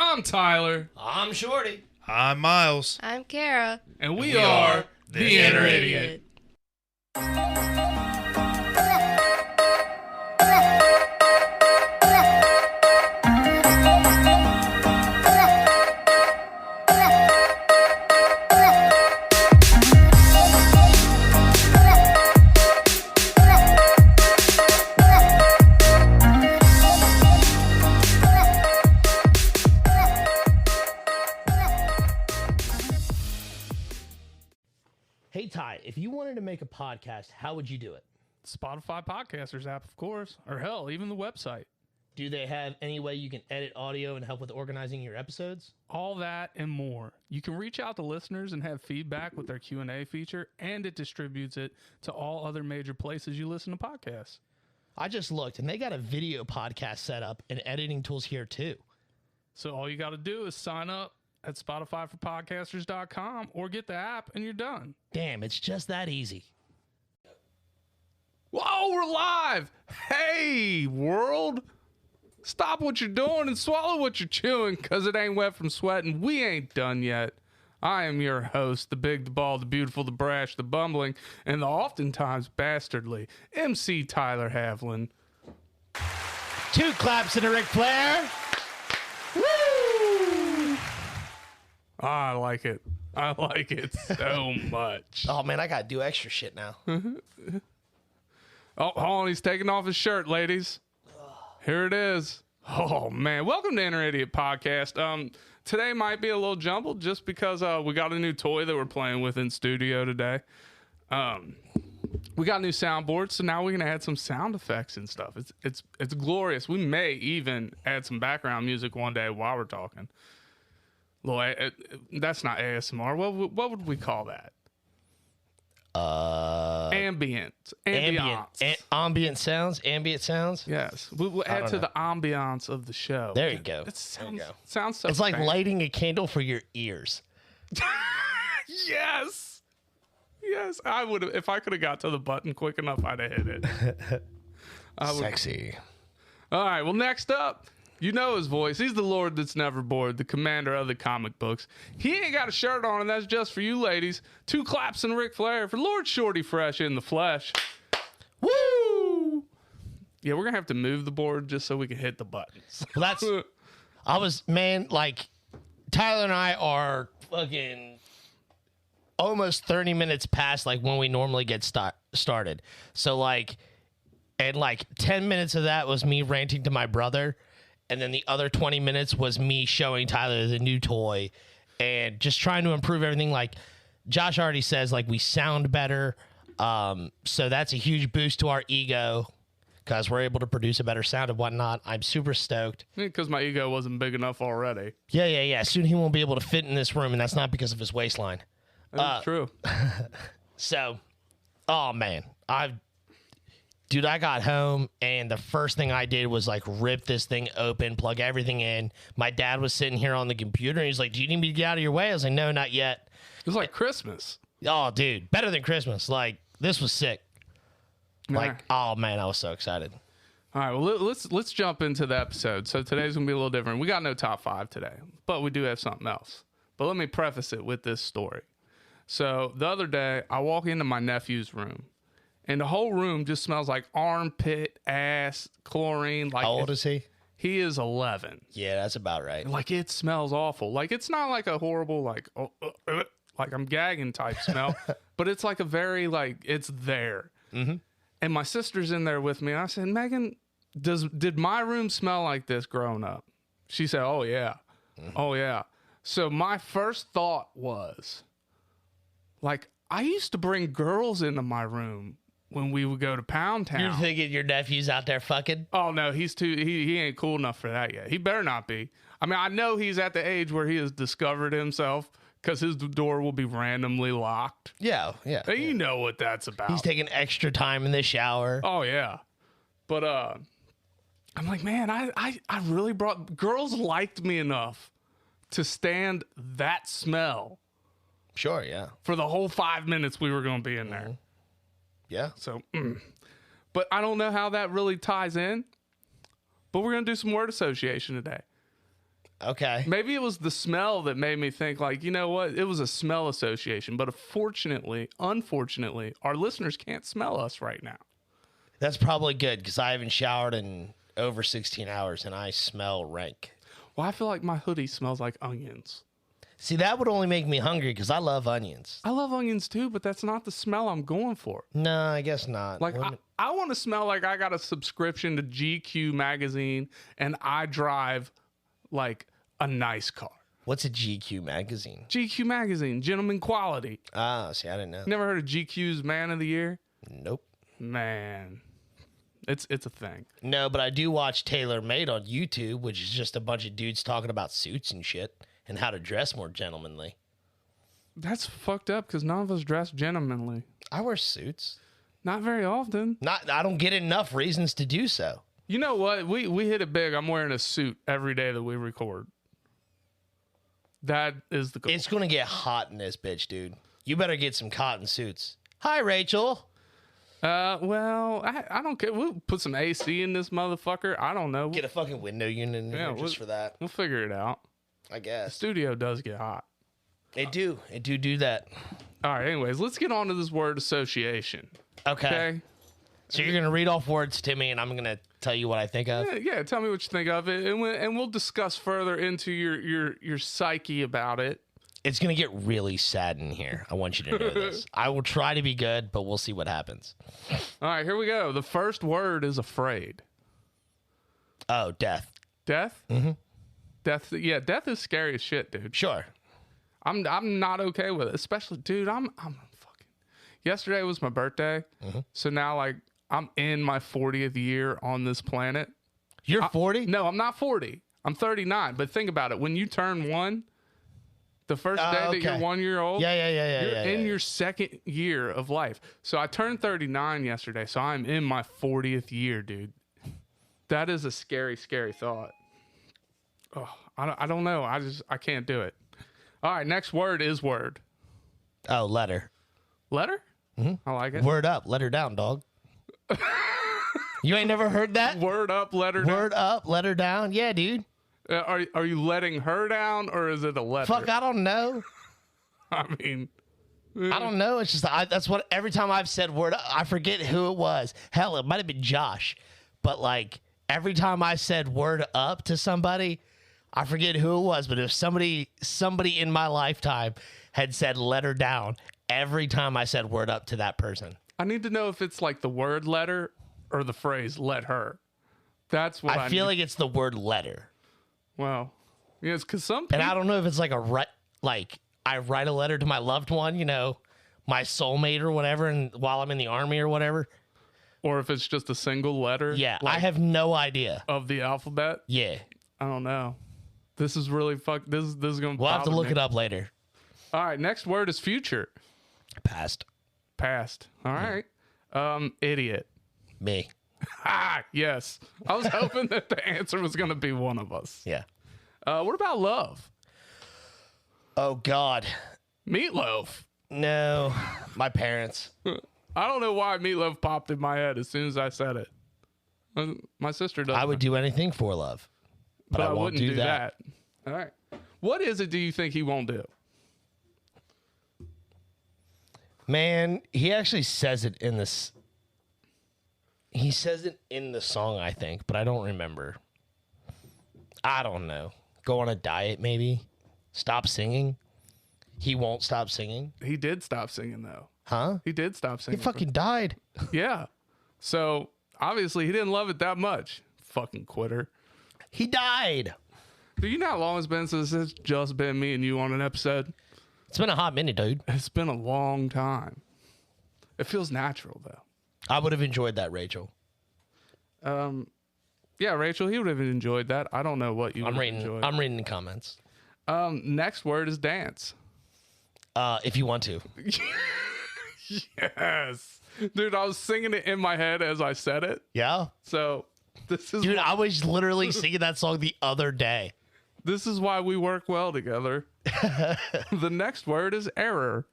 I'm Tyler. I'm Shorty. I'm Myles. I'm Kara. And we are The Inner Idiot. Hey, Ty, if you wanted to make a podcast, how would you do it? Spotify Podcasters app, of course. Or hell, even the website. Do they have any way you can edit audio and help with organizing your episodes? All that and more. You can reach out to listeners and have feedback with their Q&A feature, and it distributes it to all other major places you listen to podcasts. I just looked, and they got a video podcast set up and editing tools here, too. So all you got to do is sign up at SpotifyForPodcasters.com or get the app, and you're done. Damn, it's just that easy. Whoa, we're live! Hey, world! Stop what you're doing and swallow what you're chewing, because it ain't wet from sweating. We ain't done yet. I am your host, the big, the bald, the beautiful, the brash, the bumbling, and the oftentimes bastardly MC Tyler Havlin. 2 claps and a Ric Flair. Woo! I like it. I like it so much. Oh, man, I got to do extra shit now. Oh, hold on. He's taking off his shirt, ladies. Here it is. Oh, man. Welcome to Inner Idiot Podcast. Today might be a little jumbled just because we got a new toy that we're playing with in studio today. We got a new soundboard, so now we're going to add some sound effects and stuff. It's glorious. We may even add some background music one day while we're talking. That's not ASMR. What would we call that? Ambient sounds. Yes, we'll add to the ambiance of the show. There you go. Sounds so. It's like fancy. lighting a candle for your ears. Yes, I would have. If I could have got to the button quick enough, I'd have hit it. Sexy. All right. Well, next up, you know his voice. He's the Lord that's never bored, the commander of the comic books. He ain't got a shirt on, and that's just for you ladies. 2 claps and Ric Flair for Lord Shorty Fresh in the flesh. Woo! Yeah, we're gonna have to move the board just so we can hit the buttons. Well, Tyler and I are fucking almost 30 minutes past like when we normally get started. So and 10 minutes of that was me ranting to my brother. And then the other 20 minutes was me showing Tyler the new toy and just trying to improve everything. Like Josh already says, we sound better. So that's a huge boost to our ego because we're able to produce a better sound and whatnot. I'm super stoked. Because my ego wasn't big enough already. Yeah. Soon he won't be able to fit in this room, and that's not because of his waistline. That's true. So, oh man, I got home and the first thing I did was rip this thing open, plug everything in. My dad was sitting here on the computer and he's like, "Do you need me to get out of your way?" I was like, "No, not yet." It was like Christmas. Oh, dude, better than Christmas. This was sick. Oh man, I was so excited. All right, well, let's jump into the episode. So today's gonna be a little different. We got no top 5 today, but we do have something else. But let me preface it with this story. So the other day, I walk into my nephew's room, and the whole room just smells like armpit, ass, chlorine. How old is he? He is 11. Yeah, that's about right. It smells awful. It's not like a horrible, like I'm gagging type smell, but it's like a very, it's there. Mm-hmm. And my sister's in there with me. And I said, "Megan, did my room smell like this growing up?" She said, "Oh, yeah. Mm-hmm. Oh, yeah." So my first thought was, I used to bring girls into my room when we would go to Pound Town. You're thinking your nephew's out there fucking? Oh, no, he ain't cool enough for that yet. He better not be. I mean, I know he's at the age where he has discovered himself because his door will be randomly locked. Yeah. You know what that's about. He's taking extra time in the shower. Oh, yeah. But I'm like, man, I really girls liked me enough to stand that smell. Sure, yeah. For the whole 5 minutes we were going to be in there. Yeah. So, but I don't know how that really ties in. But we're going to do some word association today. Okay. Maybe it was the smell that made me think, like, you know what? It was a smell association. But unfortunately, our listeners can't smell us right now. That's probably good because I haven't showered in over 16 hours and I smell rank. Well, I feel like my hoodie smells like onions. See, that would only make me hungry because I love onions. I love onions too, but that's not the smell I'm going for. No, I guess not. Like, I want to smell like I got a subscription to GQ magazine and I drive like a nice car. What's a GQ magazine? GQ magazine, gentleman quality. Ah, see, I didn't know. Never heard of GQ's Man of the Year? Nope. Man, it's a thing. No, but I do watch Tailor Made on YouTube, which is just a bunch of dudes talking about suits and shit and how to dress more gentlemanly. That's fucked up because none of us dress gentlemanly. I wear suits. Not very often. I don't get enough reasons to do so. You know what? We hit it big. I'm wearing a suit every day that we record. That is the goal. It's going to get hot in this bitch, dude. You better get some cotton suits. Hi, Rachel. Well, I don't care. We'll put some AC in this motherfucker. I don't know. Get a fucking window unit in here just for that. We'll figure it out. I The guess. studio does get hot. It do that. All right, anyways, let's get on to this word association. Okay. So you're going to read off words to me and I'm going to tell you what I think of? Yeah, tell me what you think of it, and we'll discuss further into your psyche about it. It's going to get really sad in here. I want you to know this. I will try to be good, but we'll see what happens. All right, here we go. The first word is afraid. Oh, death. Death? Mm-hmm. Death. Yeah, death is scary as shit, dude. Sure. I'm not okay with it, especially, dude. I'm fucking. Yesterday was my birthday, so now like I'm in my 40th year on this planet. You're 40? No, I'm not 40. I'm 39. But think about it. When you turn one, the first day that you're 1 year old, you're in your second year of life. So I turned 39 yesterday, so I'm in my 40th year, dude. That is a scary, scary thought. Oh, I don't know. I can't do it. All right, next word is word. Oh, letter. Letter? Mm-hmm. I like it. Word up, letter down, dog. You ain't never heard that? Word up, letter down. Word up, letter down. Yeah, dude. Are you letting her down or is it a letter? Fuck, I don't know. I mean, I don't know. It's just that's what every time I've said word up, I forget who it was. Hell, it might have been Josh, but like every time I said word up to somebody, I forget who it was. But if somebody in my lifetime had said letter down every time I said word up to that person, I need to know if it's like the word letter or the phrase let her. That's what I feel like it's the word letter. Well, yeah, it's because some people, and I don't know if it's like I write a letter to my loved one, you know, my soulmate or whatever, and while I'm in the army or whatever, or if it's just a single letter. Yeah, like, I have no idea of the alphabet. Yeah, I don't know. This is really This is gonna. We'll have to look it up later. All right, next word is future. Past. All right. Idiot. Me. Ah, yes. I was hoping that the answer was going to be one of us. Yeah. What about love? Oh, God. Meatloaf. No. My parents. I don't know why meatloaf popped in my head as soon as I said it. My sister does. I would do anything for love, but I won't wouldn't do that. All right. What is it do you think he won't do? Man, he actually says it in this. He says it in the song, I think, but I don't remember. I don't know. Go on a diet, maybe. Stop singing. He won't stop singing. He did stop singing, though. Huh? He did stop He singing. fucking died. Yeah. So, obviously, he didn't love it that much. Fucking quitter. He died. Do you know how long it's been since it's just been me and you on an episode? It's been a hot minute, dude. It's been a long time. It feels natural, though. I would have enjoyed that, Rachel. Yeah, Rachel, he would have enjoyed that. I don't know what you would have enjoyed. I'm reading the comments. Next word is dance. If you want to. Yes. Dude, I was singing it in my head as I said it. Yeah? So this is Dude, I was literally singing that song the other day. This is why we work well together. The next word is error.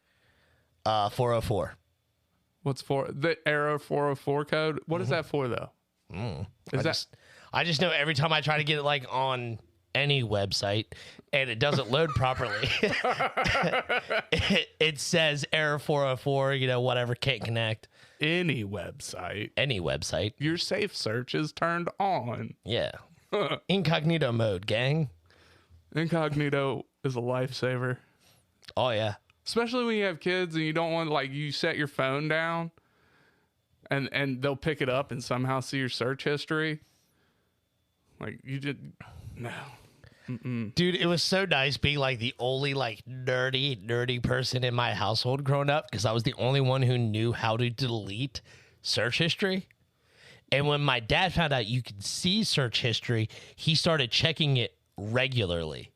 404. What's for the error 404 code? What is that for though? I just know every time I try to get it like on any website and it doesn't load properly, it says error 404, whatever, can't connect. Any website. Any website. Your safe search is turned on. Yeah. Incognito mode, gang. Incognito is a lifesaver. Oh, yeah. Especially when you have kids and you don't want, like, you set your phone down and they'll pick it up and somehow see your search history. Like, you just, no. Mm-mm. Dude, it was so nice being like the only like nerdy person in my household growing up because I was the only one who knew how to delete search history. And when my dad found out you could see search history, he started checking it regularly.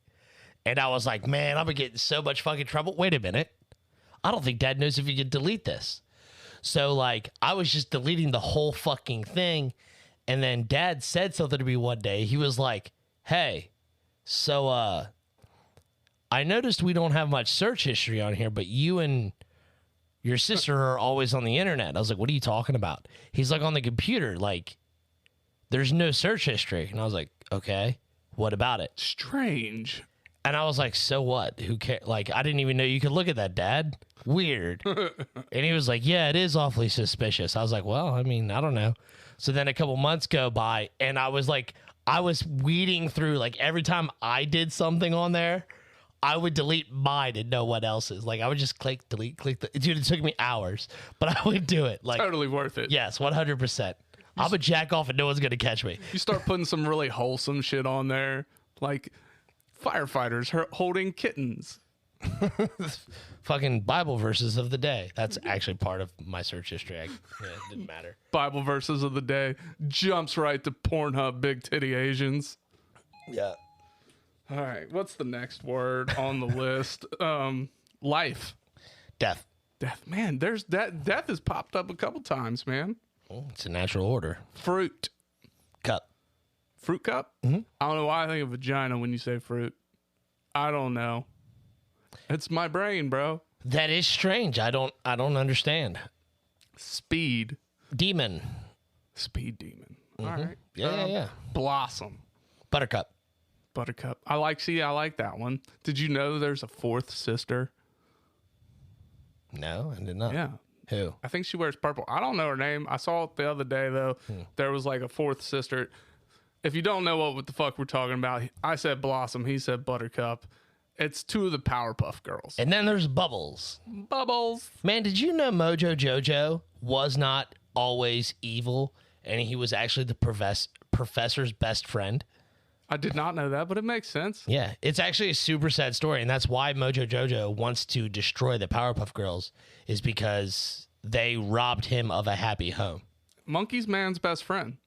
And I was like, man, I'm gonna get in so much fucking trouble. Wait a minute. I don't think dad knows if you could delete this. So like I was just deleting the whole fucking thing. And then dad said something to me one day. He was like, hey, so I noticed we don't have much search history on here, but you and your sister are always on the internet. I was like, what are you talking about? He's like, on the computer, like, there's no search history. And I was like, okay, what about it? Strange. And I was like, so what? Who cares? Like, I didn't even know you could look at that, Dad. Weird. And he was like, yeah, it is awfully suspicious. I was like, well, I mean, I don't know. So then a couple months go by, and I was weeding through, like, every time I did something on there, I would delete mine and know what else's. Like, I would just click, delete, click. Dude, it took me hours, but I would do it. Like, totally worth it. Yes, 100%. I'm a jack off and no one's going to catch me. You start putting some really wholesome shit on there, like firefighters holding kittens. Fucking Bible verses of the day. That's actually part of my search history. It didn't matter. Bible verses of the day jumps right to Pornhub big titty Asians. Yeah. All right. What's the next word on the list? Life. Death. Death. Man, there's that. Death has popped up a couple times, man. Oh, it's a natural order. Fruit. Cup. Fruit cup? Mm-hmm. I don't know why I think of vagina when you say fruit. I don't know. It's my brain, bro. That is strange. I don't understand. Speed. Demon. Speed demon. Mm-hmm. All right. Yeah. Blossom. Buttercup. Buttercup. I like that one. Did you know there's a fourth sister? No, I did not. Yeah. Who? I think she wears purple. I don't know her name. I saw it the other day, though. There was like a fourth sister. If you don't know what the fuck we're talking about, I said Blossom. He said Buttercup. It's two of the Powerpuff Girls. And then there's Bubbles. Bubbles. Man, did you know Mojo Jojo was not always evil and he was actually the professor's best friend? I did not know that, but it makes sense. Yeah, it's actually a super sad story, and that's why Mojo Jojo wants to destroy the Powerpuff Girls, is because they robbed him of a happy home. Monkey's man's best friend.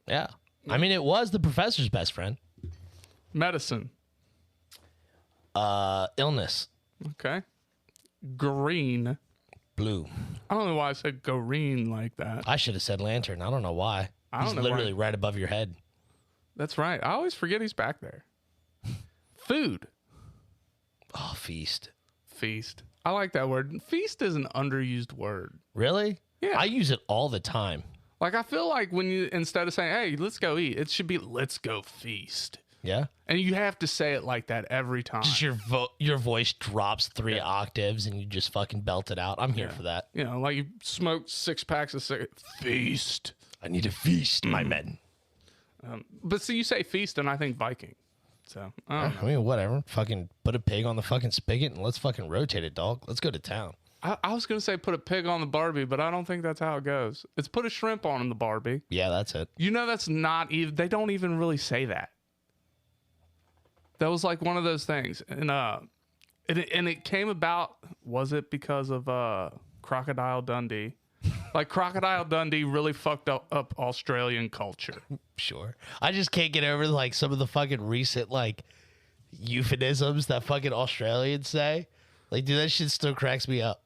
Yeah. I mean, it was the professor's best friend. Medicine. Illness. Okay. Green. Blue. I don't know why I said green like that. I should have said lantern. I don't know why. He's literally right above your head. That's right. I always forget he's back there. Food. Oh, feast. Feast. I like that word. Feast is an underused word. Really? Yeah. I use it all the time. Like, I feel like when you, instead of saying, hey, let's go eat, it should be, let's go feast. Yeah. And you have to say it like that every time. Just your voice drops 3 octaves and you just fucking belt it out. I'm here for that. You know, like you smoke 6 packs of cigarettes. Feast. I need to feast, my men. But see, you say feast and I think Viking. So, I don't know. I mean, whatever. Fucking put a pig on the fucking spigot and let's fucking rotate it, dog. Let's go to town. I was going to say put a pig on the Barbie, but I don't think that's how it goes. It's put a shrimp on the Barbie. Yeah, that's it. You know, that's not even, they don't even really say that. That was like one of those things. And it came about, was it because of Crocodile Dundee? Like, Crocodile Dundee really fucked up Australian culture. Sure. I just can't get over like some of the fucking recent like euphemisms that fucking Australians say. Like, dude, that shit still cracks me up.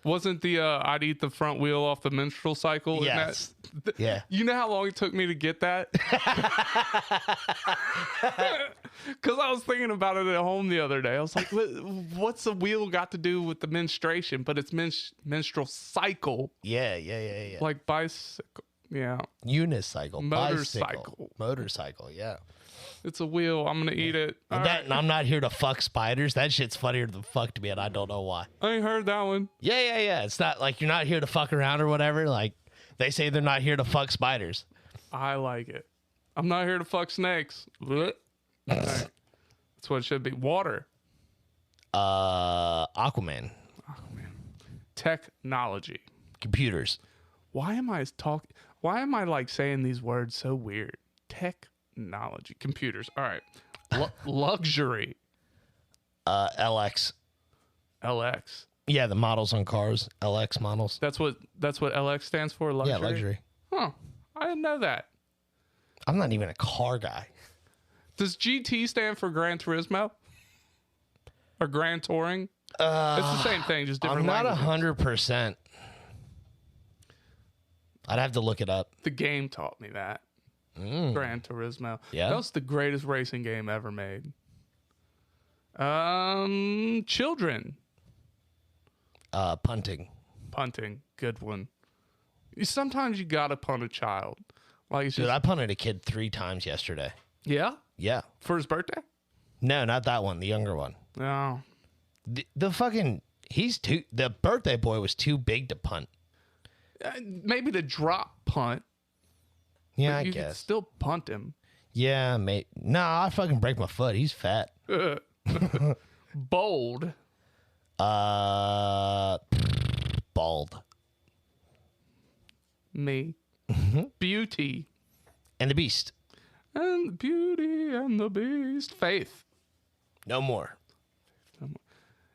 Wasn't the I'd eat the front wheel off the menstrual cycle? Yes. Yeah. You know how long it took me to get that? Because I was thinking about it at home the other day. I was like, what's the wheel got to do with the menstruation? But it's menstrual cycle. Yeah. Like bicycle. Yeah. Unicycle. Motorcycle. Motorcycle, yeah. It's a wheel. I'm gonna eat it. All right. And I'm not here to fuck spiders. That shit's funnier than fuck to me, and I don't know why. I ain't heard that one. Yeah. It's not like you're not here to fuck around or whatever. Like they say they're not here to fuck spiders. I like it. I'm not here to fuck snakes. Blech. All right. That's what it should be. Water. Aquaman. Technology. Computers. Why am I like saying these words so weird? Technology. Computers. All right. Luxury. LX. LX. Yeah, the models on cars. LX models. That's what LX stands for. Luxury. Yeah, luxury. Huh. I didn't know that. I'm not even a car guy. Does GT stand for Gran Turismo? Or Grand Touring? It's the same thing, just different I'm not languages. 100%. I'd have to look it up. The game taught me that. Gran Turismo. Yeah? That was the greatest racing game ever made. Children. Punting. Punting. Good one. Sometimes you gotta punt a child. Like it's Dude, just, I punted a kid 3 times yesterday. yeah? Yeah. For his birthday? No, not that one. The younger one. No. The fucking... The birthday boy was too big to punt. Maybe the drop punt. Yeah, but I you could guess. still punt him. Yeah, mate. Nah, I fucking break my foot. He's fat. Bold. Bald. Me. Beauty. And the Beast. And Beauty and the Beast. Faith. No more.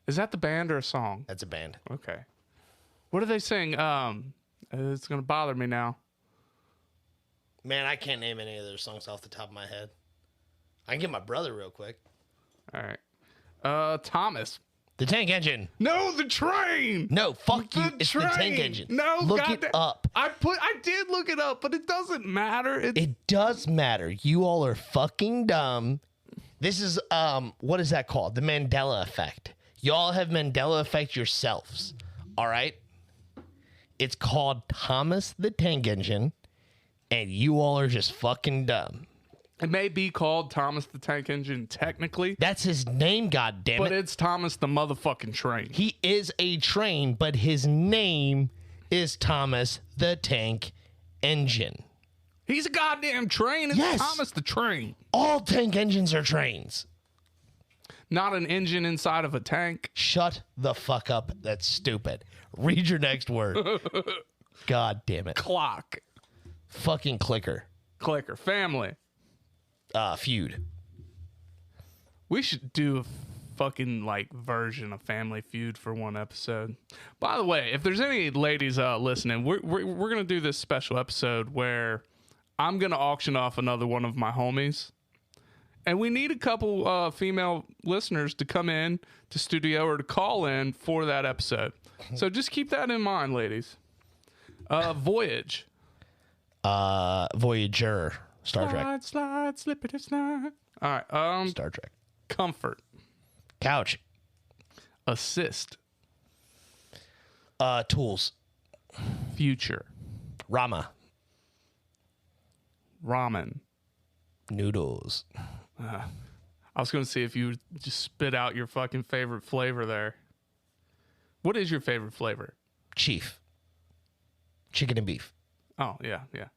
Is that the band or a song? That's a band. Okay. What do they sing? It's gonna bother me now. Man, I can't name any of their songs off the top of my head. I can get my brother real quick. All right. Thomas. The Tank Engine. No, the train. No, fuck you. The It's train. the Tank Engine. No, look goddamn. it up. I did look it up, but it doesn't matter. It does matter. You all are fucking dumb. This is what is that called? The Mandela effect. Y'all have Mandela effect yourselves. All right? It's called Thomas the Tank Engine, and you all are just fucking dumb. It may be called Thomas the Tank Engine technically, That's his name, goddammit. but it's Thomas the motherfucking train. He is a train, but his name is Thomas the Tank Engine. He's a goddamn train. It's Yes. Thomas the train. All tank engines are trains. Not an engine inside of a tank. Shut the fuck up. That's stupid. Read your next word. God damn it. Clock. Fucking clicker. Clicker. Family. Feud. We should do a fucking like version of Family Feud for one episode. By the way, if there's any ladies listening, we're gonna do this special episode where I'm gonna auction off another one of my homies, and we need a couple female listeners to come in to studio or to call in for that episode. So just keep that in mind, ladies. Voyage. Voyager. Star Trek. Slide, slide, slippity slide. All right. Star Trek. Comfort. Couch. Assist. Tools. Future. Rama. Ramen. Noodles. I was going to see if you would just spit out your fucking favorite flavor there. What is your favorite flavor? Chief. Chicken and beef. Oh, yeah, yeah.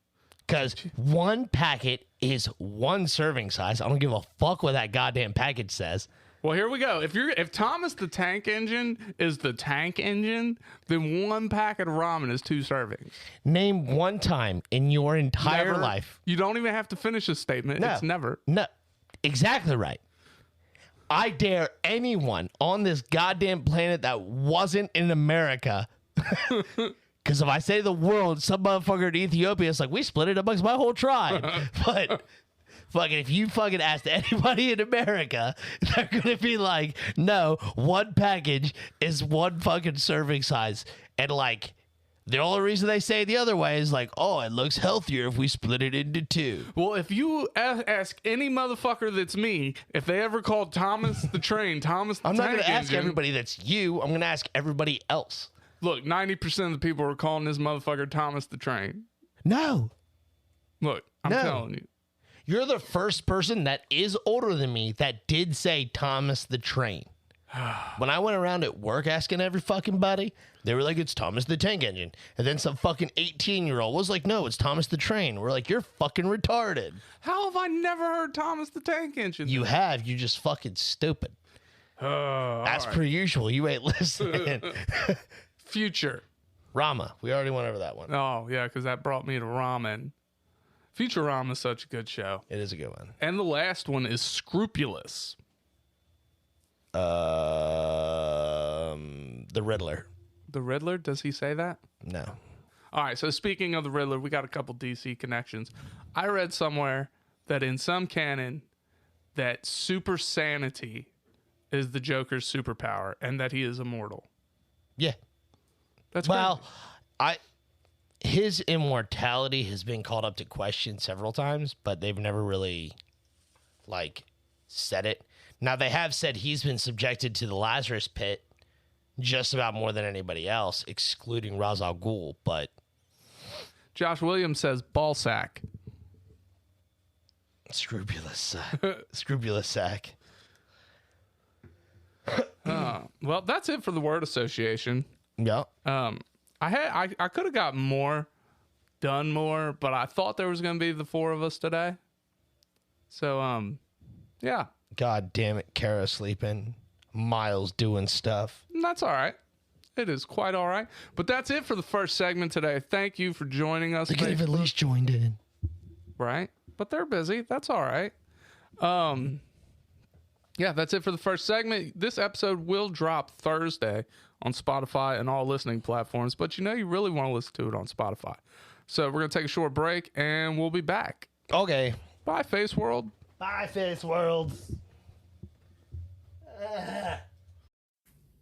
Because one packet is one serving size. I don't give a fuck what that goddamn package says. Well, here we go. If Thomas the Tank Engine is the tank engine, then one packet of ramen is 2 servings. Name one time in your entire Never. life. You don't even have to finish a statement. No. It's never. No, exactly right. I dare anyone on this goddamn planet that wasn't in America. Because if I say the world, some motherfucker in Ethiopia is like, we split it amongst my whole tribe. But fucking, if you fucking asked anybody in America, they're going to be like, no, one package is one fucking serving size. And like, the only reason they say it the other way is like, oh, it looks healthier if we split it into 2. Well, if you ask any motherfucker that's me, if they ever called Thomas the Train, Thomas the I'm Tank not going to ask Engine, everybody that's you. I'm going to ask everybody else. Look, 90% of the people are calling this motherfucker Thomas the Train. No. Look, I'm No. telling you. You're the first person that is older than me that did say Thomas the Train. When I went around at work asking every fucking buddy, they were like, it's Thomas the Tank Engine. And then some fucking 18-year-old was like, no, it's Thomas the Train. We're like, you're fucking retarded. How have I never heard Thomas the Tank Engine? You have. You're just fucking stupid. As per usual, you ain't listening. Future. Rama. We already went over that one. Oh, yeah, because that brought me to ramen. Futurama is such a good show. It is a good one. And the last one is Scrupulous. The Riddler. The Riddler? Does he say that? No. All right, so speaking of the Riddler, we got a couple DC connections. I read somewhere that in some canon that super sanity is the Joker's superpower and that he is immortal. Yeah. That's well, crazy. His immortality has been called up to question several times, but they've never really said it. Now they have said he's been subjected to the Lazarus pit just about more than anybody else, excluding Ra's al Ghul, but Josh Williams says ball sack. Scrupulous sack. Well, that's it for the word association. Yeah. I could have got done more, but I thought there was going to be the four of us today. So, yeah. God damn it, Kara sleeping, Myles doing stuff. That's all right. It is quite all right. But that's it for the first segment today. Thank you for joining us. They could have at least joined in. Right? But they're busy. That's all right. Yeah, that's it for the first segment. This episode will drop Thursday on Spotify and all listening platforms, but you really want to listen to it on Spotify. So we're going to take a short break, and we'll be back. Okay. Bye, Face World. Bye, Face World.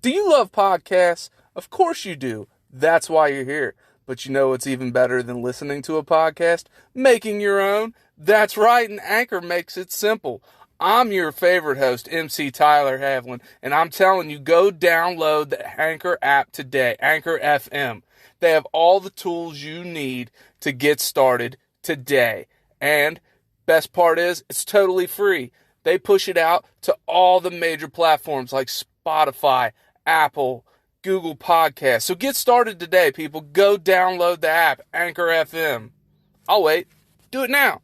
Do you love podcasts? Of course you do. That's why you're here. But you know what's even better than listening to a podcast? Making your own. That's right, and Anchor makes it simple. I'm your favorite host, MC Tyler Havlin, and I'm telling you, go download the Anchor app today, Anchor FM. They have all the tools you need to get started today. And best part is, it's totally free. They push it out to all the major platforms like Spotify, Apple, Google Podcasts. So get started today, people. Go download the app, Anchor FM. I'll wait. Do it now.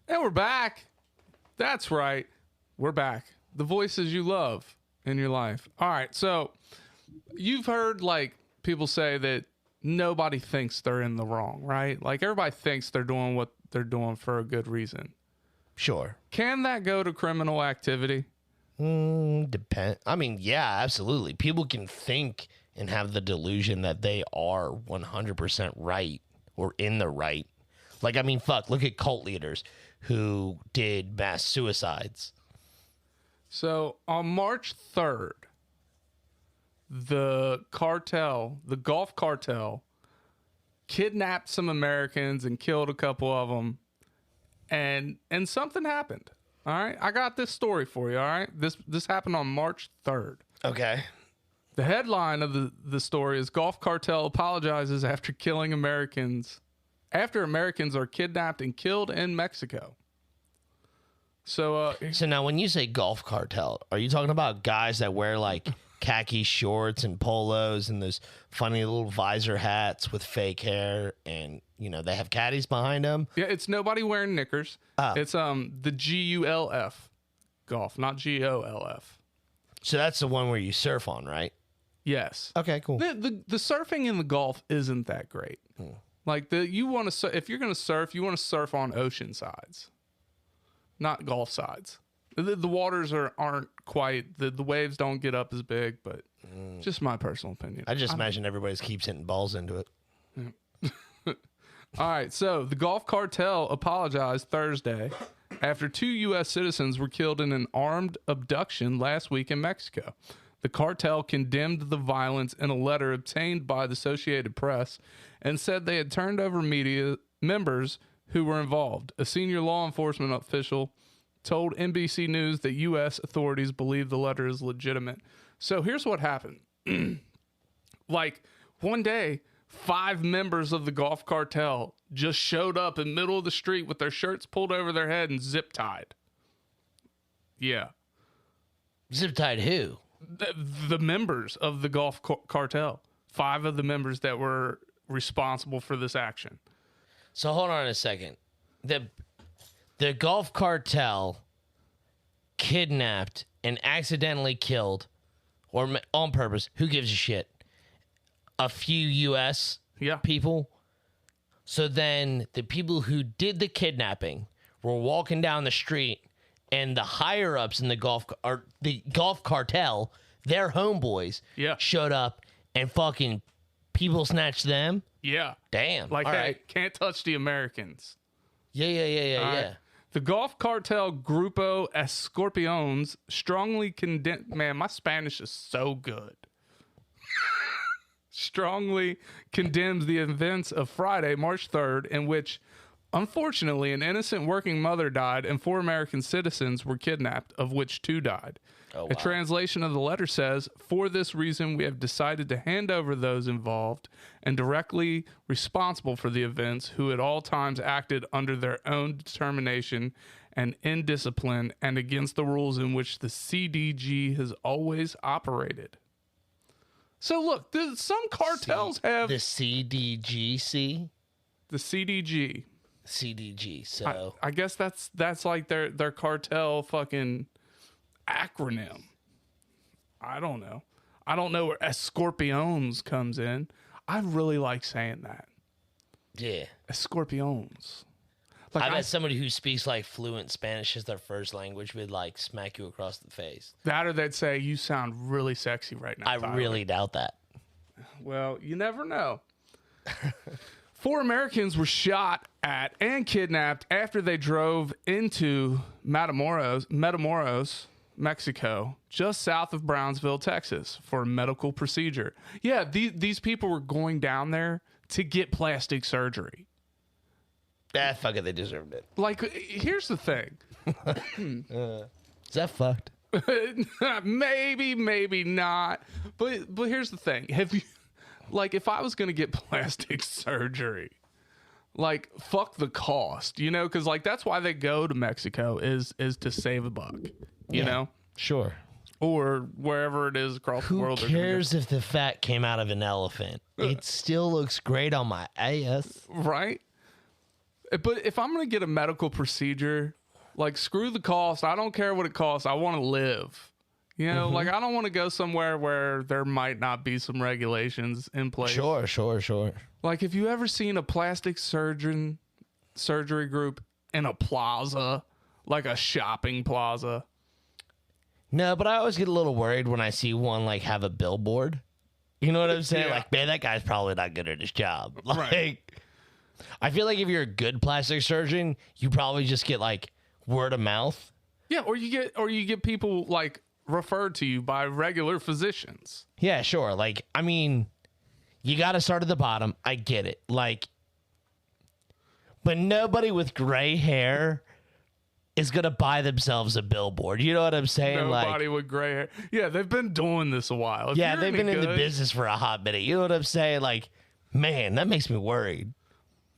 And we're back. That's right. We're back. The voices you love in your life. All right. So you've heard people say that nobody thinks they're in the wrong, right? Everybody thinks they're doing what they're doing for a good reason. Sure. Can that go to criminal activity? Depend. I mean, yeah, absolutely. People can think and have the delusion that they are 100% right or in the right. Look at cult leaders who did mass suicides. So on March 3rd, the Gulf cartel, kidnapped some Americans and killed a couple of them. And something happened. All right. I got this story for you. All right. This happened on March 3rd. Okay. The headline of the story is Gulf cartel apologizes after killing Americans. After Americans are kidnapped and killed in Mexico. So now when you say Gulf cartel, are you talking about guys that wear khaki shorts and polos and those funny little visor hats with fake hair and, they have caddies behind them? Yeah, it's nobody wearing knickers. It's the GULF Gulf, not GOLF. So that's the one where you surf on, right? Yes. Okay, cool. The surfing in the Gulf isn't that great. If you're going to surf, you want to surf on ocean sides, not Gulf sides. The waters aren't quite, the waves don't get up as big, but just my personal opinion. I just imagine everybody keeps hitting balls into it. Yeah. All right, so the Gulf cartel apologized Thursday after 2 U.S. citizens were killed in an armed abduction last week in Mexico. The cartel condemned the violence in a letter obtained by the Associated Press and said they had turned over media members who were involved. A senior law enforcement official told NBC News that U.S. authorities believe the letter is legitimate. So here's what happened. Like one day, 5 members of the golf cartel just showed up in the middle of the street with their shirts pulled over their head and zip tied. Yeah. Zip tied who? The members of the golf cartel. 5 of the members that were responsible for this action. So hold on a second. The golf cartel kidnapped and accidentally killed, or on purpose, who gives a shit, a few U.S. people. So then the people who did the kidnapping were walking down the street, and the higher ups in the golf cartel, their homeboys, showed up and fucking people snatched them. Yeah. Damn. Like, all hey, right. Can't touch the Americans. Yeah. Right. The golf cartel Grupo Escorpiones strongly condemn. Man, my Spanish is so good. Strongly condemns the events of Friday, March 3rd, in which, unfortunately, an innocent working mother died and 4 American citizens were kidnapped, of which 2 died. Oh, wow. A translation of the letter says, "For this reason, we have decided to hand over those involved and directly responsible for the events who at all times acted under their own determination and indiscipline and against the rules in which the CDG has always operated." So look, some cartels have the CDGC. The CDG. CDG. So I guess that's like their cartel fucking acronym. I don't know. I don't know where Escorpiones comes in. I really like saying that. Yeah. Escorpiones. Like I bet somebody who speaks like fluent Spanish as their first language would like smack you across the face. That, or they'd say, "You sound really sexy right now, Tyler." I really doubt that. Well, you never know. 4 Americans were shot at and kidnapped after they drove into Matamoros, Mexico, just south of Brownsville, Texas, for a medical procedure. Yeah, these people were going down there to get plastic surgery. Fuck it, they deserved it. Like, here's the thing. Is that fucked? maybe not. But here's the thing. Have you, like, if I was gonna get plastic surgery, like, fuck the cost, you know, because like that's why they go to Mexico is to save a buck, you know, Sure. or wherever it is across the world. Who cares if the fat came out of an elephant? It still looks great on my ass. Right? But if I'm gonna get a medical procedure, like, screw the cost. I don't care what it costs. I want to live. You know, like, I don't want to go somewhere where there might not be some regulations in place. Sure. Like, have you ever seen a plastic surgery group in a plaza, like a shopping plaza? No, but I always get a little worried when I see one like have a billboard. You know what I'm saying? Yeah. Like, man, that guy's probably not good at his job. Like, Right. I feel like if you're a good plastic surgeon, you probably just get like word of mouth. Yeah, or you get people like referred to you by regular physicians. Yeah, sure. Like, I mean, you got to start at the bottom. I get it. Like, but nobody with gray hair is going to buy themselves a billboard. You know what I'm saying? Nobody with gray hair. Yeah, they've been doing this a while. If Yeah, you're they've any been in the good- business for a hot minute. You know what I'm saying? Like, man, that makes me worried.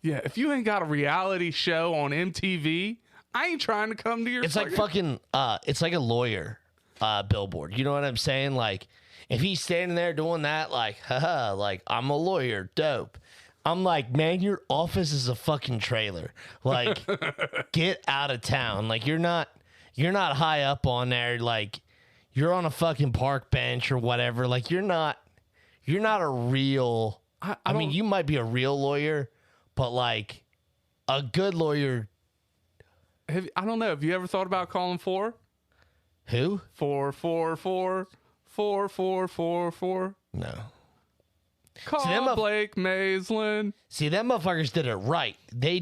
Yeah, if you ain't got a reality show on MTV, I ain't trying to come to your. It's like fucking, it's like a lawyer billboard. You know what I'm saying? Like, if he's standing there doing that, like, haha, like, I'm a lawyer, dope. I'm like, man, your office is a fucking trailer. Like, get out of town. Like, you're not high up on there. Like, you're on a fucking park bench or whatever. Like, you're not a real. I mean, you might be a real lawyer, but like, a good lawyer. I don't know. Have you ever thought about calling 4? Who? 444 No. Call Blake Maisland. See, them motherfuckers did it right. They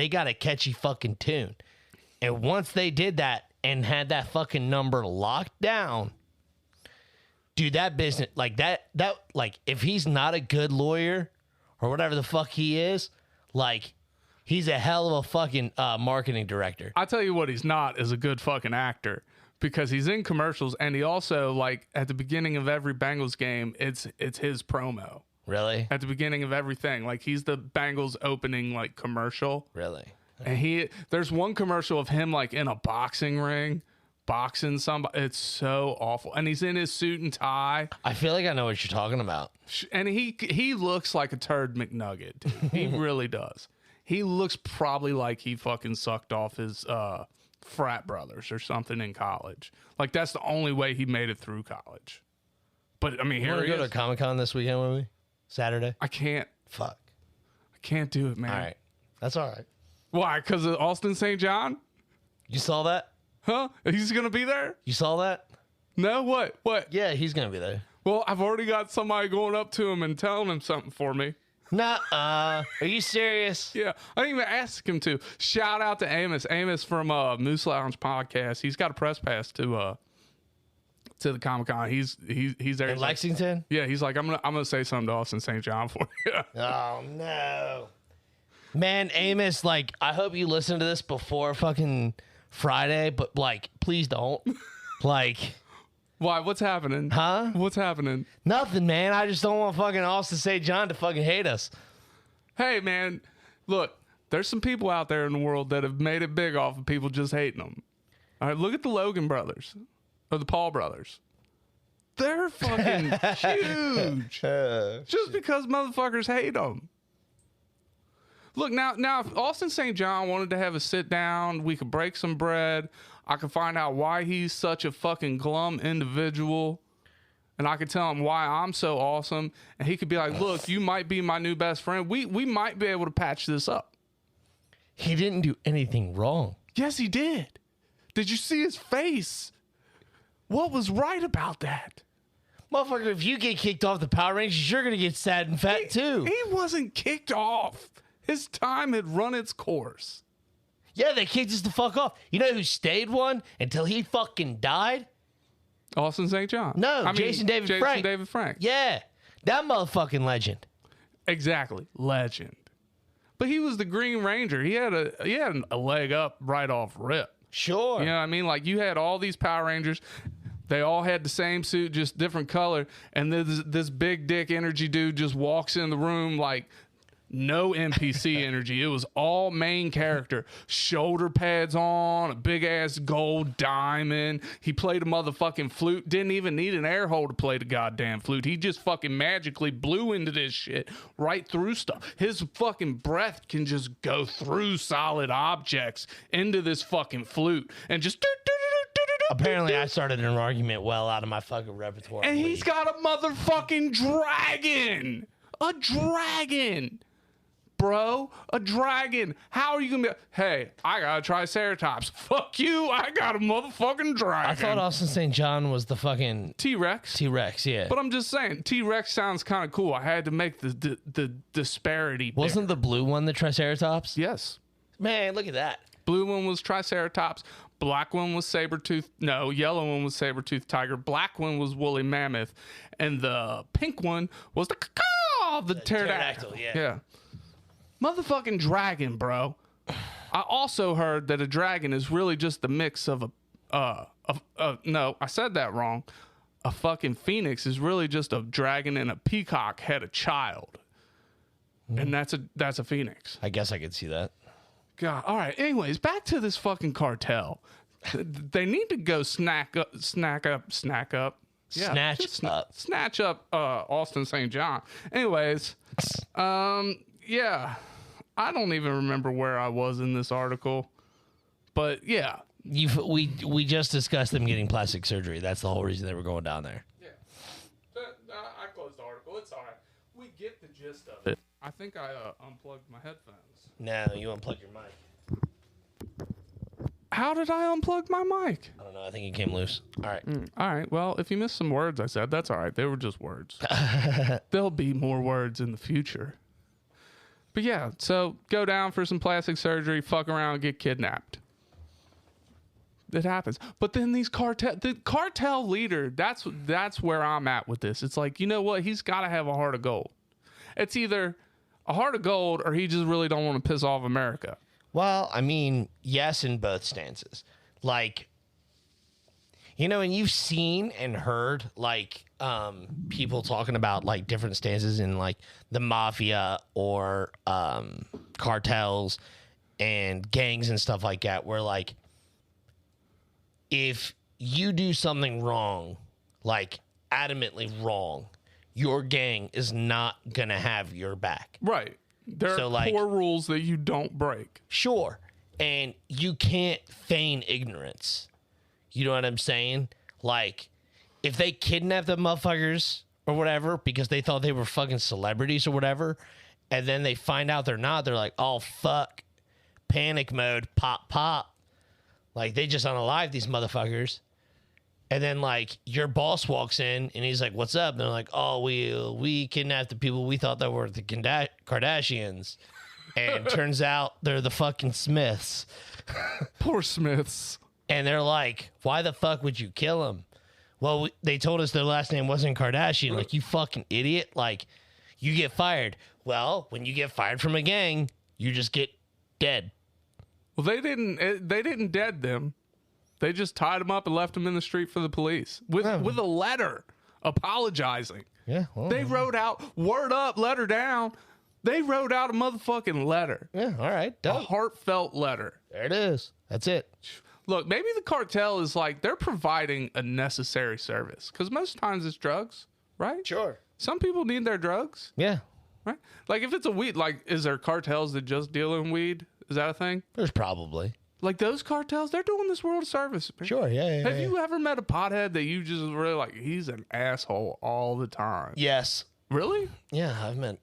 got a catchy fucking tune. And once they did that and had that fucking number locked down, dude, that business, like that, like, if he's not a good lawyer or whatever the fuck he is, like, he's a hell of a fucking marketing director. I tell you what, he's not is a good fucking actor. because he's in commercials, and he also, like, at the beginning of every Bengals game, it's his promo. Really? At the beginning of everything. Like, he's the Bengals opening, like, commercial. Really? And there's one commercial of him, like, in a boxing ring, boxing somebody. It's so awful. And he's in his suit and tie. I feel like I know what you're talking about. And he looks like a turd McNugget, dude. He really does. He looks probably like he fucking sucked off his frat brothers or something in college. Like, that's the only way he made it through college. But, I mean, You here want he to go is. to Comic-Con this weekend with me? Saturday? I can't. Fuck. I can't do it, man. All right. That's all right. Why? Because of Austin St. John? You saw that? Huh? He's going to be there? You saw that? No? What? What? Yeah, he's going to be there. Well, I've already got somebody going up to him and telling him something for me. Nuh-uh. Are you serious? Yeah, I didn't even ask him to. Shout out to Amos. Amos from Moose Lounge podcast. He's got a press pass to the Comic-Con. He's there. In He's like, Lexington? yeah, he's like, I'm gonna say something to Austin St. John for you. Oh, no. Man, Amos, like, I hope you listen to this before fucking Friday, but, like, please don't. Like... Why? What's happening? Huh? What's happening? Nothing, man. I just don't want fucking Austin St. John to fucking hate us. Hey, man, look, there's some people out there in the world that have made it big off of people just hating them. All right, look at the Logan brothers or the Paul brothers. They're fucking huge. Just because motherfuckers hate them. Look, now, if Austin St. John wanted to have a sit down, we could break some bread. I could find out why he's such a fucking glum individual. And I could tell him why I'm so awesome. And he could be like, look, you might be my new best friend. We might be able to patch this up. He didn't do anything wrong. Yes, he did. Did you see his face? What was right about that? Motherfucker, if you get kicked off the Power Rangers, you're going to get sad and fat, too. He wasn't kicked off. His time had run its course. Yeah, they kicked us the fuck off. You know who stayed one until he fucking died? Austin St. John. No, Jason David Frank. Jason David Frank. Yeah, that motherfucking legend. Exactly. Legend. But he was the Green Ranger. He had a leg up right off rip. Sure. You know what I mean? Like, you had all these Power Rangers. They all had the same suit, just different color. And this big dick energy dude just walks in the room like no NPC energy. It was all main character. Shoulder pads on, a big ass gold diamond. He played a motherfucking flute. Didn't even need an air hole to play the goddamn flute. He just fucking magically blew into this shit right through stuff. His fucking breath can just go through solid objects into this fucking flute and just Apparently, I started an argument well out of my fucking repertoire. and he's got a motherfucking dragon. A dragon. Bro, a dragon. How are you gonna be? Hey, I got a Triceratops. Fuck you. I got a motherfucking dragon. I thought Austin St. John was the fucking T-Rex. T-Rex, yeah. But I'm just saying, T-Rex sounds kind of cool. I had to make the disparity. Wasn't the blue one the Triceratops? Yes. Man, look at that. Blue one was Triceratops. Black one was saber-tooth. No, yellow one was saber-tooth tiger. Black one was woolly mammoth. And the pink one was the pterodactyl. Yeah. Motherfucking dragon, bro. I also heard that a dragon is really just the mix of no, I said that wrong. A fucking phoenix is really just a dragon and a peacock had a child. And that's a phoenix. I guess I could see that. God. All right. Anyways, back to this fucking cartel. They need to go snack up. Yeah, snatch up Austin St. John. Anyways, yeah. I don't even remember where I was in this article. But yeah. We just discussed them getting plastic surgery. That's the whole reason they were going down there. Yeah. I closed the article. It's all right. We get the gist of it. I think I unplugged my headphones. No, you unplugged your mic. How did I unplug my mic? I don't know. I think it came loose. All right. All right. Well, if you missed some words I said, that's all right. They were just words. There'll be more words in the future. But yeah, so go down for some plastic surgery, fuck around, get kidnapped. It happens. But then the cartel leader, that's where I'm at with this. It's like, you know what? He's got to have a heart of gold. It's either a heart of gold or he just really don't want to piss off America. Well, I mean, yes, in both stances. Like, You know, and you've seen and heard like people talking about like different stances in like the mafia or cartels and gangs and stuff like that, where like if you do something wrong, like adamantly wrong, your gang is not gonna have your back. Right. There So, are like- core rules that you don't break. Sure. And you can't feign ignorance. You know what I'm saying? Like, if they kidnap the motherfuckers or whatever because they thought they were fucking celebrities or whatever, and then they find out they're not, they're like, oh, fuck. Panic mode, pop, pop. Like, they just unalive these motherfuckers. And then, like, your boss walks in and he's like, what's up? And they're like, oh, we kidnapped the people we thought that were the Kardashians. And it turns out they're the fucking Smiths. Poor Smiths. And they're like, why the fuck would you kill them? Well, they told us their last name wasn't Kardashian. Like, you fucking idiot. Like, you get fired. Well, when you get fired from a gang, you just get dead. Well, they didn't dead them. They just tied them up and left them in the street for the police with a letter apologizing. Yeah. Well, They wrote out, word up, letter down. They wrote out a motherfucking letter. yeah. All right. A Dope. heartfelt letter. There it is. That's it. Look, maybe the cartel is like, they're providing a necessary service. Because most times it's drugs, right? Sure. Some people need their drugs, Yeah. right? Like if it's a weed, like is there cartels that just deal in weed? Is that a thing? There's probably. Like those cartels, they're doing this world a service. Man. Sure. Yeah. Have you ever met a pothead that you just really like, he's an asshole all the time? Yes. Really? Yeah. I've met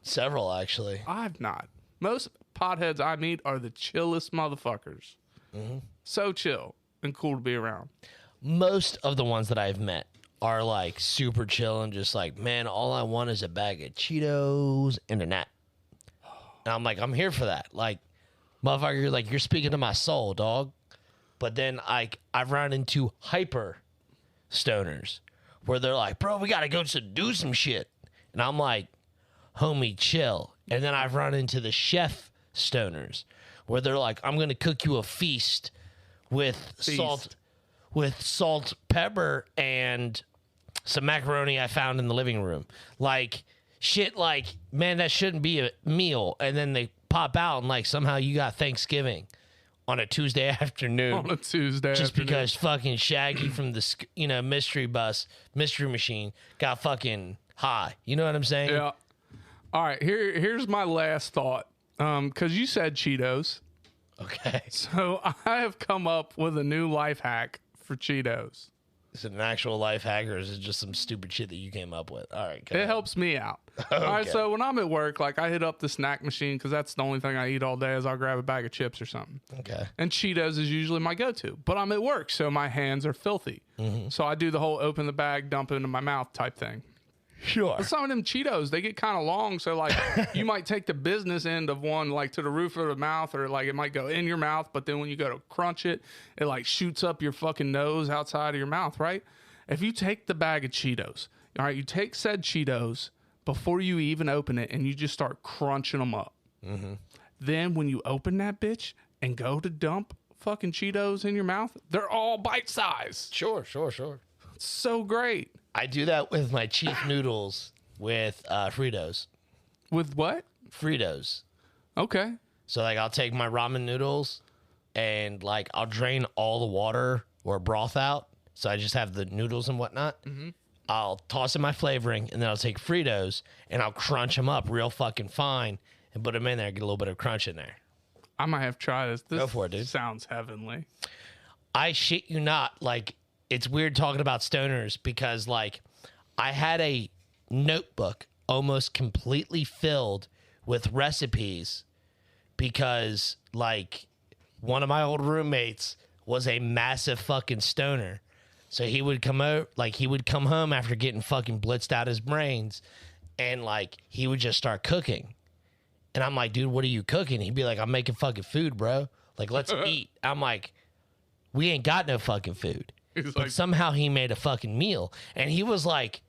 several actually. I've not. Most potheads I meet are the chillest motherfuckers. So chill and cool to be around. Most of the ones that I've met are like super chill and just like, man, all I want is a bag of Cheetos and a nap. And I'm like, I'm here for that. Like, motherfucker, like you're speaking to my soul, dog. But then I've run into hyper stoners where they're like, bro, we gotta go do some shit. And I'm like, homie, chill. And then I've run into the chef stoners where they're like, I'm gonna cook you a feast with salt, pepper, and some macaroni I found in the living room. Like shit, like, man, that shouldn't be a meal. And then they pop out and like somehow you got Thanksgiving on a Tuesday afternoon. On a Tuesday Just afternoon. because fucking Shaggy from the mystery machine got fucking high. You know what I'm saying? Yeah. All right, here's my last thought. Because you said Cheetos. Okay. So I have come up with a new life hack for Cheetos. Is it an actual life hack or is it just some stupid shit that you came up with? All right. It helps me out. All right, Okay. so when I'm at work, like I hit up the snack machine because that's the only thing I eat all day is I'll grab a bag of chips or something. Okay. And Cheetos is usually my go-to. But I'm at work, so my hands are filthy. So I do the whole open the bag, dump it into my mouth type thing. Sure. But some of them Cheetos, they get kind of long. So, like, you might take the business end of one, like, to the roof of the mouth, or, like, it might go in your mouth. But then when you go to crunch it, it, like, shoots up your fucking nose outside of your mouth, right? If you take the bag of Cheetos, all right, you take said Cheetos before you even open it, and you just start crunching them up. Then when you open that bitch and go to dump fucking Cheetos in your mouth, they're all bite-sized. Sure. It's so great. I do that with my Chief noodles with Fritos. With what? Fritos. Okay. So, like, I'll take my ramen noodles and, like, I'll drain all the water or broth out. So I just have the noodles and whatnot. I'll toss in my flavoring, and then I'll take Fritos, and I'll crunch them up real fucking fine and put them in there, get a little bit of crunch in there. I might have to try this. This Go for it, dude. Sounds heavenly. I shit you not, like, it's weird talking about stoners because, like, I had a notebook almost completely filled with recipes because, like, one of my old roommates was a massive fucking stoner. So he would come out, like, he would come home after getting fucking blitzed out his brains, and, like, he would just start cooking. And I'm like, dude, what are you cooking? He'd be like, I'm making fucking food, bro. Like, let's eat. I'm like, we ain't got no fucking food. He's But like, somehow he made a fucking meal. And he was like,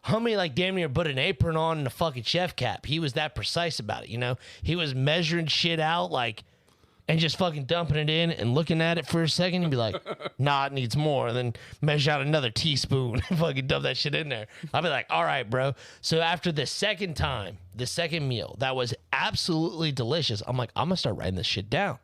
homie, like, damn near put an apron on and a fucking chef cap. He was that precise about it, you know? He was measuring shit out, like, and just fucking dumping it in and looking at it for a second and be like, nah, it needs more. And then measure out another teaspoon and fucking dump that shit in there. I'll be like, all right, bro. So after the second time, the second meal, that was absolutely delicious. I'm like, I'm going to start writing this shit down.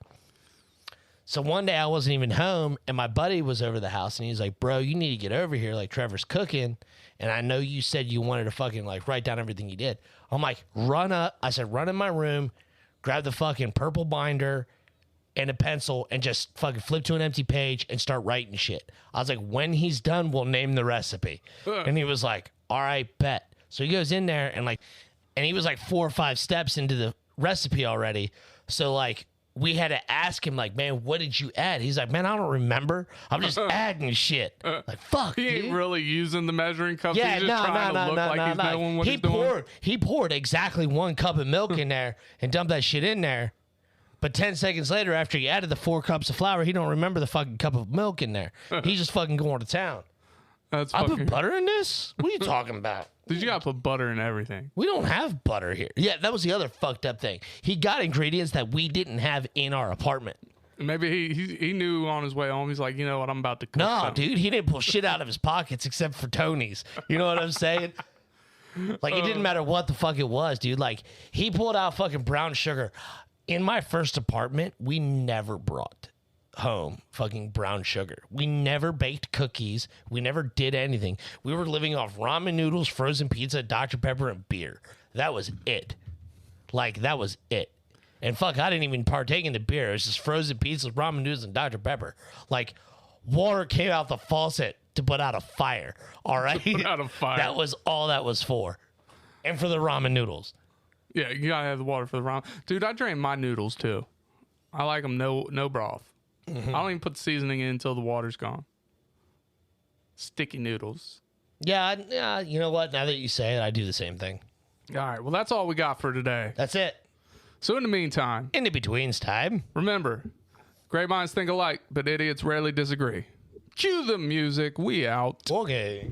So one day I wasn't even home and my buddy was over the house and he's like, bro, you need to get over here. Like Trevor's cooking. And I know you said you wanted to fucking like write down everything you did. I'm like, run up. I said, run in my room, grab the fucking purple binder and a pencil and just fucking flip to an empty page and start writing shit. I was like, when he's done, we'll name the recipe. And he was like, all right, bet. So he goes in there and he was like 4 or 5 steps into the recipe already. So like, we had to ask him, like, man, what did you add? He's like, man, I don't remember. I'm just adding shit. Like, fuck, He dude. ain't really using the measuring cup. Yeah, he's just trying to look like he's knowing what he's doing. He poured exactly 1 cup of milk in there and dumped that shit in there. But 10 seconds later, after he added the 4 cups of flour, he don't remember the fucking cup of milk in there. He's just fucking going to town. That's I fucking... put butter in this? What are you talking about? Dude, you gotta put butter in everything. We don't have butter here. Yeah, that was the other fucked up thing. He got ingredients that we didn't have in our apartment. Maybe he knew on his way home. He's like, you know what, I'm about to cook No, something. dude, he didn't pull shit out of his pockets except for Tony's. You know what I'm saying? Like, it didn't matter what the fuck it was, dude. Like, he pulled out fucking brown sugar. In my first apartment, we never brought home fucking brown sugar. We never baked cookies. We never did anything. We were living off ramen noodles, frozen pizza, Dr. Pepper, and beer. That was it. Like, that was it. And fuck, I didn't even partake in the beer. It was just frozen pizzas, ramen noodles, and Dr. Pepper. Like, water came out the faucet to put out a fire. All right? Put out a fire. That was all that was for. And for the ramen noodles. Yeah, you gotta have the water for the ramen. Dude, I drain my noodles too. I like them no broth. I don't even put the seasoning in until the water's gone. Sticky noodles. Yeah, you know what? Now that you say it, I do the same thing. All right, well, that's all we got for today. That's it. So in the meantime, In the betweens time. remember, great minds think alike, but idiots rarely disagree. Cue the music. We out. Okay.